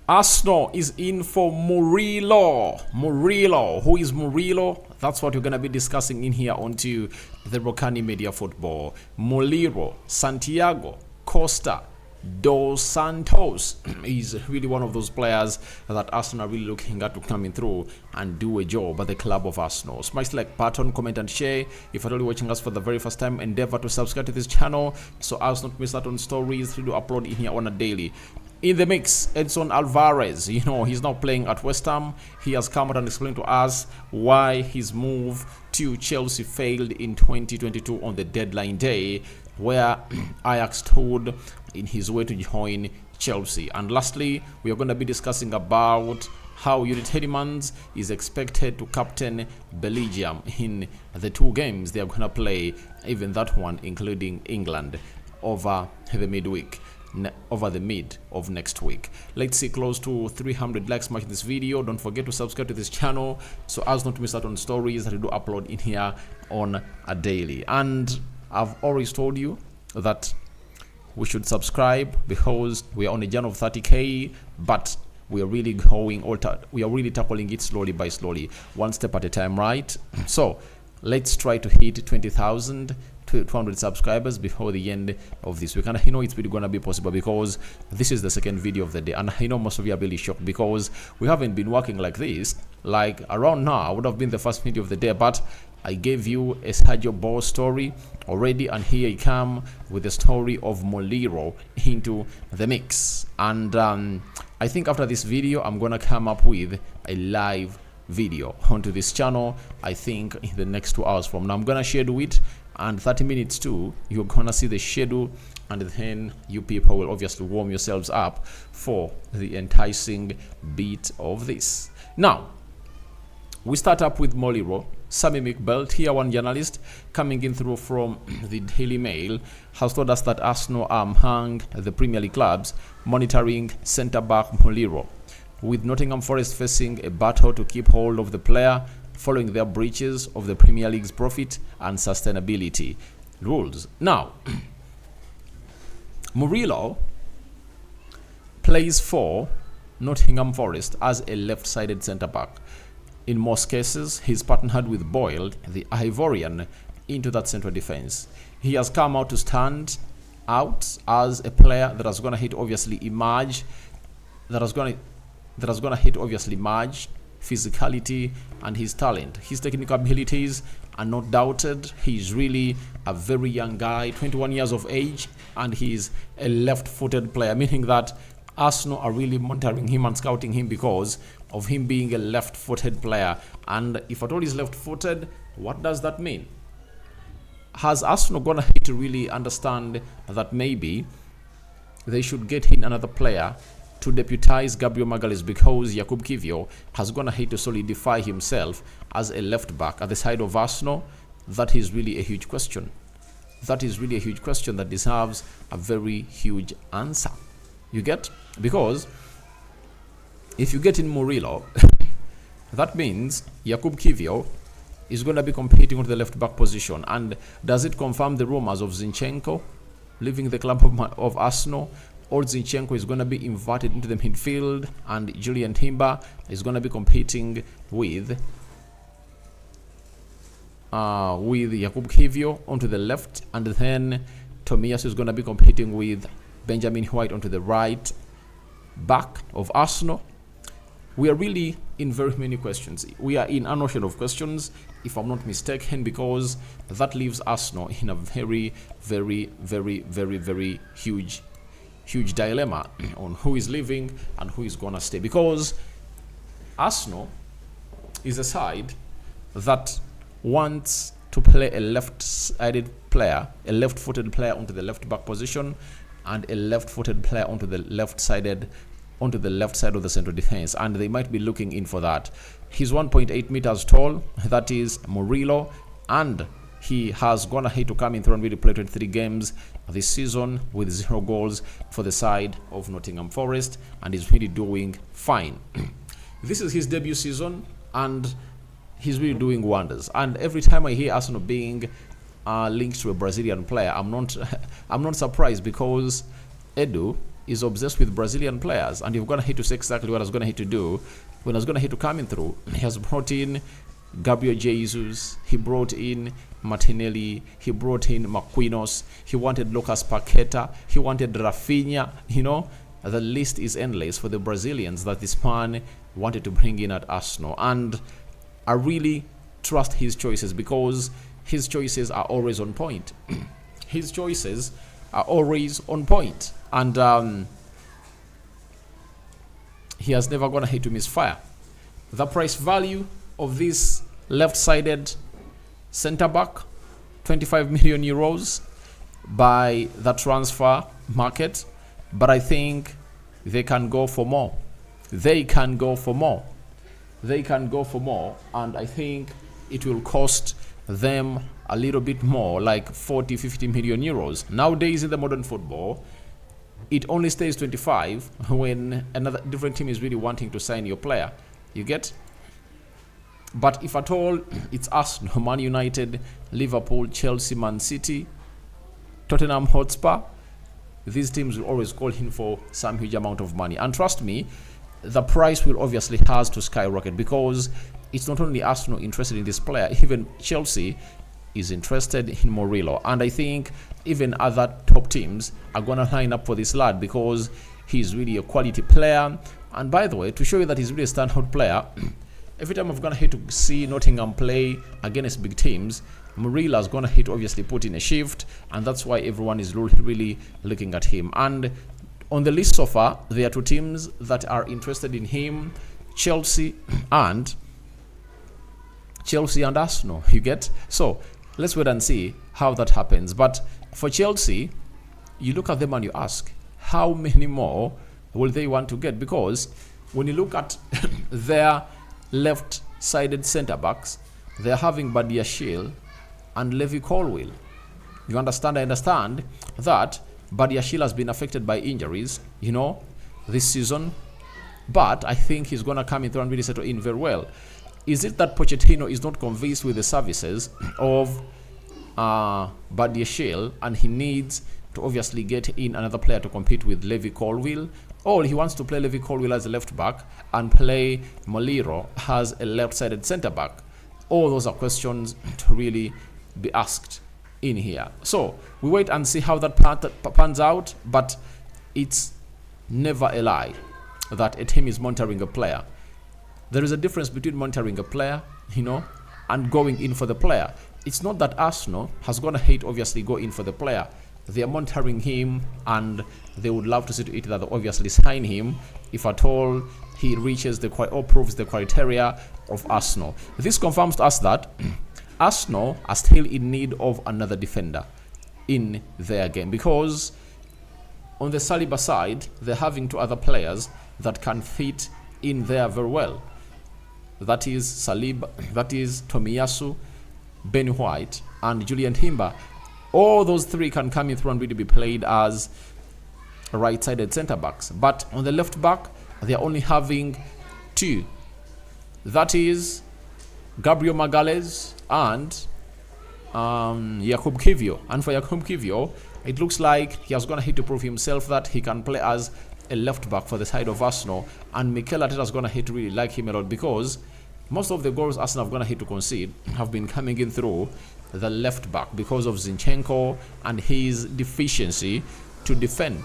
Arsenal is in for Murillo. Murillo. Who is Murillo? That's what we're going to be discussing in here onto the Rokani Media Football. Murillo, Santiago, Costa, Dos Santos is really one of those players that Arsenal are really looking at to coming through and do a job at the club of Arsenal. Smash the like button, comment and share. If you're only watching us for the very first time, endeavor to subscribe to this channel so as not miss out on stories to upload in here on a daily. In the mix, Edson Alvarez, he's now playing at West Ham. He has come out and explained to us why his move to Chelsea failed in 2022 on the deadline day, where Ajax stood in his way to join Chelsea. And lastly, we are going to be discussing about how Tielemans is expected to captain Belgium in the two games they are going to play, even that one including England, over the mid of next week. Let's see close to 300 likes matching this video. Don't forget to subscribe to this channel so as not to miss out on stories that we do upload in here on a daily. And I've always told you that we should subscribe because we are on a journey of 30k, but we are really tackling it slowly by slowly, one step at a time, right? So let's try to hit 20,000 to 200 subscribers before the end of this week. And I know it's really gonna be possible because this is the second video of the day, and I know most of you are really shocked because we haven't been working like this. Like around now would have been the first video of the day, but I gave you a Sergio Ball story already, and here I come with the story of Murillo into the mix. And I think after this video I'm gonna come up with a live video onto this channel. I think in the next 2 hours from now I'm gonna schedule it, and 30 minutes too, you're gonna see the schedule, and then you people will obviously warm yourselves up for the enticing bit of this. Now we start up with Murillo. Sammy McBelt, here one journalist coming in through from the Daily Mail, has told us that Arsenal are among the Premier League clubs monitoring centre-back Murillo, with Nottingham Forest facing a battle to keep hold of the player following their breaches of the Premier League's profit and sustainability rules. Now, Murillo plays for Nottingham Forest as a left-sided centre-back. In most cases, he's partnered with Boyle, the Ivorian, into that central defense. He has come out to stand out as a player that is going to hit obviously emerge, physicality and his talent. His technical abilities are not doubted. He's really a very young guy, 21 years of age, and he's a left-footed player, meaning that Arsenal are really monitoring him and scouting him because of him being a left-footed player. And if at all he's left-footed, what does that mean? Has Arsenal gonna hate to really understand that maybe they should get in another player to deputize Gabriel Magalhaes, because Jakub Kiwior has gonna hate to solidify himself as a left back at the side of Arsenal? That is really a huge question. That is really a huge question that deserves a very huge answer. You get? Because if you get in Murillo, that means Jakub Kiwior is going to be competing on the left back position. And does it confirm the rumors of Zinchenko leaving the club of Arsenal? Or Zinchenko is going to be inverted into the midfield and Julian Timber is going to be competing with Jakub Kiwior onto the left, and then Tomiyasu is going to be competing with Benjamin White onto the right back of Arsenal. We are really in very many questions. We are in an ocean of questions, if I'm not mistaken, because that leaves Arsenal in a very, very, very, very, very huge dilemma on who is leaving and who is gonna stay. Because Arsenal is a side that wants to play a left-sided player, a left-footed player onto the left back position, and a left-footed player onto the left side of the central defense, and they might be looking in for that. He's 1.8 meters tall, that is Murillo, and he has gone ahead to come in through and really play 23 games this season with 0 goals for the side of Nottingham Forest, and he's really doing fine. This is his debut season, and he's really doing wonders. And every time I hear Arsenal being linked to a Brazilian player, I'm not surprised, because Edu is obsessed with Brazilian players, and you're going to hate to say exactly what I was going to hate to do. When I was going to hate to coming through, he has brought in Gabriel Jesus, he brought in Martinelli, he brought in Marquinhos, he wanted Lucas Paqueta, he wanted Rafinha. The list is endless for the Brazilians that this man wanted to bring in at Arsenal. And I really trust his choices because his choices are always on point. His choices are always on point. And he has never gone ahead to misfire. The price value of this left-sided centre-back, 25 million euros by the transfer market. But I think they can go for more. They can go for more. They can go for more. And I think it will cost them a little bit more, like 40, 50 million euros. Nowadays in the modern football, it only stays 25 when another different team is really wanting to sign your player. You get? But if at all, it's Arsenal, Man United, Liverpool, Chelsea, Man City, Tottenham Hotspur, these teams will always call in for some huge amount of money. And trust me, the price will obviously has to skyrocket because it's not only Arsenal interested in this player, even Chelsea is interested in Murillo. And I think even other top teams are going to line up for this lad because he's really a quality player. And by the way, to show you that he's really a standout player, every time I've gone ahead to see Nottingham play against big teams, Murillo is going to obviously put in a shift, and that's why everyone is really looking at him. And on the list so far, there are two teams that are interested in him, Chelsea and Arsenal. You get? So let's wait and see how that happens. But for Chelsea, you look at them and you ask, how many more will they want to get? Because when you look at their left-sided centre-backs, they're having Badiashile and Levi Colwill. You understand? I understand that Badiashile has been affected by injuries, this season. But I think he's going to come in through and really settle in very well. Is it that Pochettino is not convinced with the services of Badiashile and he needs to obviously get in another player to compete with Levi Colwill? Or he wants to play Levi Colwill as a left back and play Murillo as a left-sided centre-back? All those are questions to really be asked in here. So we wait and see how that pans out, but it's never a lie that a team is monitoring a player. There is a difference between monitoring a player, and going in for the player. It's not that Arsenal has gone ahead obviously go in for the player. They are monitoring him and they would love to see to it that they obviously sign him if at all he reaches or proves the criteria of Arsenal. This confirms to us that Arsenal are still in need of another defender in their game, because on the Saliba side, they're having two other players that can fit in there very well. That is Saliba, that is Tomiyasu, Ben White, and Julian Timber. All those three can come in through and really be played as right-sided centre-backs. But on the left back, they're only having two. That is Gabriel Magalhaes and Jakub Kiwior. And for Jakub Kiwior, it looks like he has gone ahead to prove himself that he can play as a left back for the side of Arsenal. And Mikel Arteta has gone ahead to really like him a lot because most of the goals Arsenal have gone ahead to concede have been coming in through the left back because of Zinchenko and his deficiency to defend.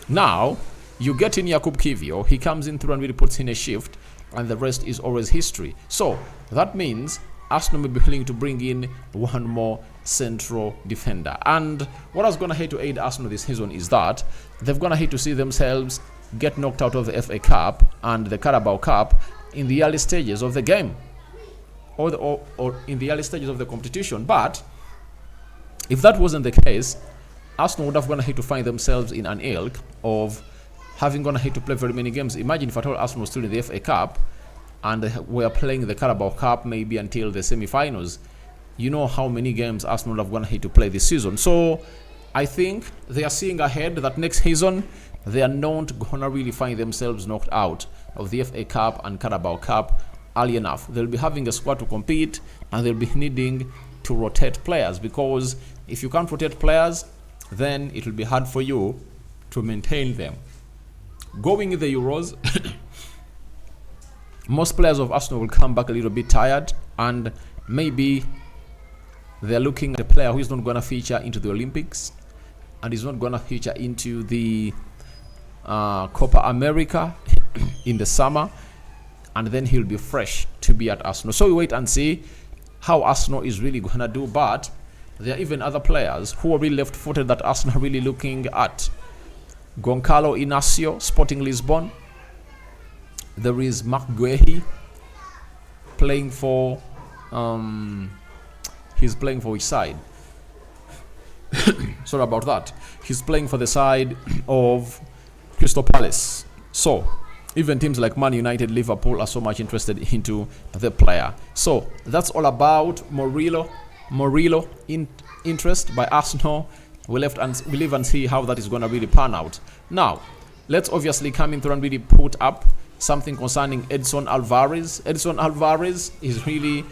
Now, you get in Jakub Kiwior, he comes in through and really puts in a shift, and the rest is always history. So that means Arsenal may be willing to bring in one more central defender. And what I was going to hate to aid Arsenal this season is that they've gone ahead to see themselves get knocked out of the FA Cup and the Carabao Cup in the early stages of the game, or in the early stages of the competition. But if that wasn't the case, Arsenal would have gone ahead to find themselves in an ilk of having gone ahead to play very many games. Imagine if at all Arsenal was still in the FA Cup and were playing the Carabao Cup maybe until the semi-finals. You know how many games Arsenal would have gone ahead to play this season. So I think they are seeing ahead that next season they are not going to really find themselves knocked out of the FA Cup and Carabao Cup early enough. They'll be having a squad to compete and they'll be needing to rotate players, because if you can't rotate players, then it will be hard for you to maintain them. going in the Euros, most players of Arsenal will come back a little bit tired, and maybe they're looking at a player who is not going to feature into the Olympics and is not going to feature into the Copa America in the summer, and then he'll be fresh to be at Arsenal. So we wait and see how Arsenal is really going to do, but there are even other players who are really left-footed that Arsenal are really looking at. Goncalo Inacio, Sporting Lisbon. There is Mark Guehi playing for he's playing for which side? Sorry about that. He's playing for the side of Crystal Palace. So even teams like Man United, Liverpool are so much interested into the player. So that's all about Murillo interest by Arsenal. We live and see how that is going to really pan out. Now, let's obviously come in through and really put up something concerning Edson Alvarez. Edson Alvarez is really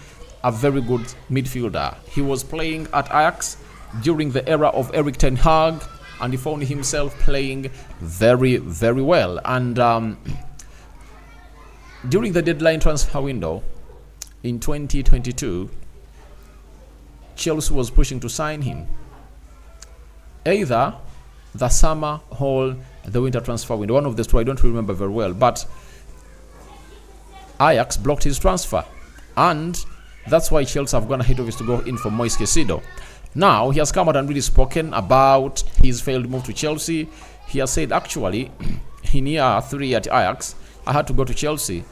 a very good midfielder. He was playing at Ajax during the era of Erik ten Hag, and he found himself playing very, very well. And during the deadline transfer window in 2022, Chelsea was pushing to sign him. Either the summer or the winter transfer window. One of the two, I don't remember very well. But Ajax blocked his transfer. And that's why Chelsea have gone ahead of us to go in for Moise Caicedo. Now, he has come out and really spoken about his failed move to Chelsea. He has said, actually, in year 3 at Ajax, I had to go to Chelsea.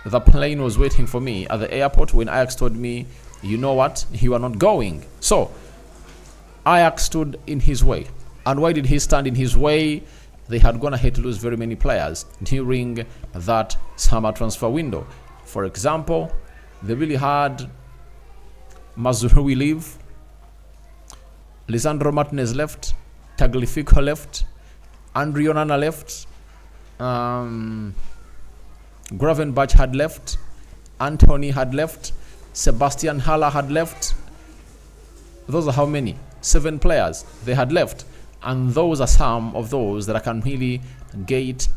The plane was waiting for me at the airport when Ajax told me, you know what, you are not going. So, Ajax stood in his way. And why did he stand in his way? They had gone ahead to lose very many players during that summer transfer window. For example, they really had Mazraoui leave, Lisandro Martinez left, Tagliafico left, Andre Onana left, Gravenberch had left, Anthony had left, Sebastian Haller had left. Those are how many? 7 players they had left. And those are some of those that I can really get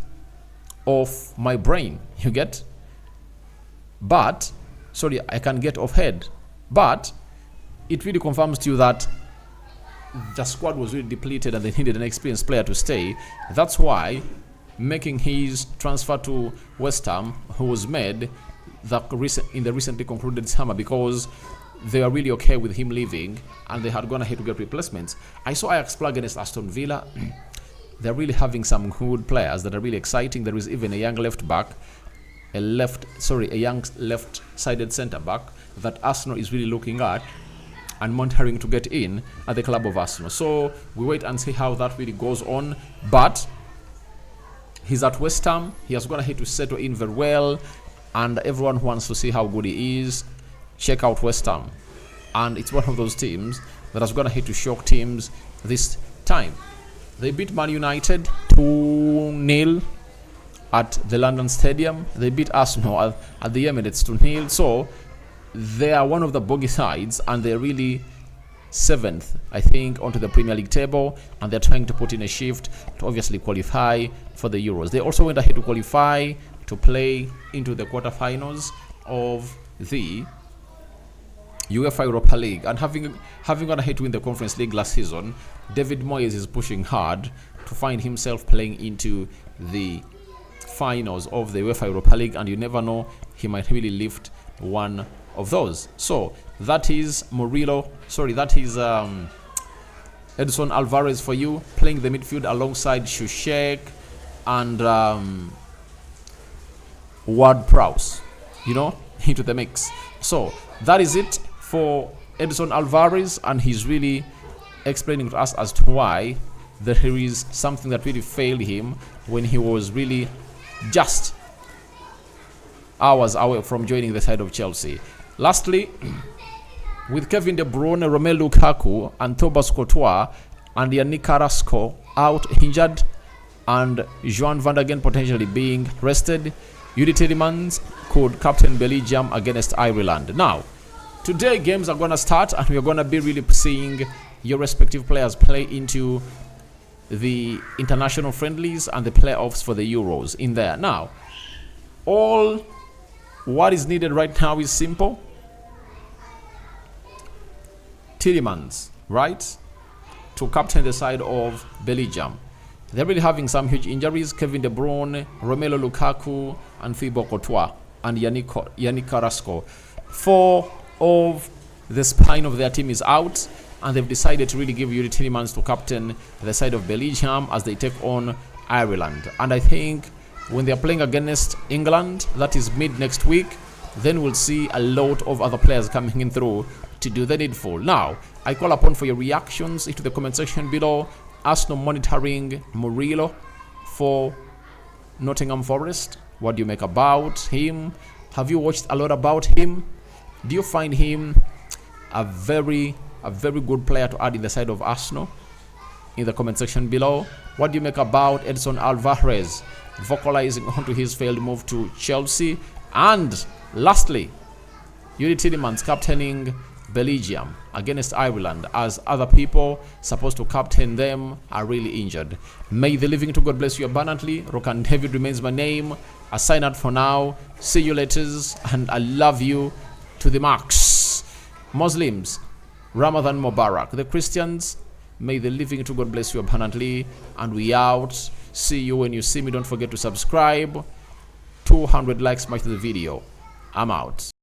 off my brain. You get? But, sorry, I can get off head. But it really confirms to you that the squad was really depleted and they needed an experienced player to stay. That's why making his transfer to West Ham, who was made in the recently concluded summer, because they are really okay with him leaving and they had gone ahead to get replacements. I saw Ajax play against Aston Villa. They're really having some good players that are really exciting. There is even a young left back, a young left-sided centre back that Arsenal is really looking at and monitoring to get in at the club of Arsenal. So we wait and see how that really goes on. But he's at West Ham. He has gone ahead to settle in very well, and everyone who wants to see how good he is, check out West Ham. And it's one of those teams that has gone ahead to shock teams this time. They beat Man United 2-0 at the London Stadium. They beat Arsenal at the Emirates 2-0. So they are one of the bogey sides, and they're really 7th, I think, onto the Premier League table, and they're trying to put in a shift to obviously qualify for the Euros. They also went ahead to qualify to play into the quarterfinals of the UEFA Europa League, and having gone ahead to win the Conference League last season, David Moyes is pushing hard to find himself playing into the finals of the UEFA Europa League, and you never know, he might really lift one of those. So that is Edson Alvarez for you, playing the midfield alongside Shushek and Ward-Prowse, into the mix. So that is it for Edson Alvarez, and he's really explaining to us as to why there is something that really failed him when he was really just hours away from joining the side of Chelsea. Lastly, with Kevin De Bruyne, Romelu Lukaku, and Thomas Courtois, and Yannick Carrasco out injured, and Joan van der Ven potentially being rested, Yuri Tielemans could captain Belgium against Ireland. Now, today games are going to start, and we're going to be really seeing your respective players play into the international friendlies and the playoffs for the Euros in there. Now, all what is needed right now is simple. Tielemans, right, to captain the side of Belgium. They're really having some huge injuries. Kevin De Bruyne, Romelu Lukaku, and Thibaut Courtois, and Yannick Carrasco. 4 of the spine of their team is out, and they've decided to really give Yuri Tielemans to captain the side of Belgium as they take on Ireland. And I think when they're playing against England, that is mid next week, then we'll see a lot of other players coming in through to do the needful. Now, I call upon for your reactions into the comment section below. Arsenal monitoring Murillo for Nottingham Forest. What do you make about him? Have you watched a lot about him? Do you find him a very good player to add in the side of Arsenal? In the comment section below. What do you make about Edson Alvarez vocalizing onto his failed move to Chelsea? And lastly, Yuri Tielemans captaining Belgium against Ireland as other people supposed to captain them are really injured. May the living to God bless you abundantly. Rokani David remains my name. I sign out for now. See you later, and I love you to the max. Muslims, Ramadan Mubarak. The Christians, may the living to God bless you abundantly. And we out. See you when you see me. Don't forget to subscribe. 200 likes match the video. I'm out.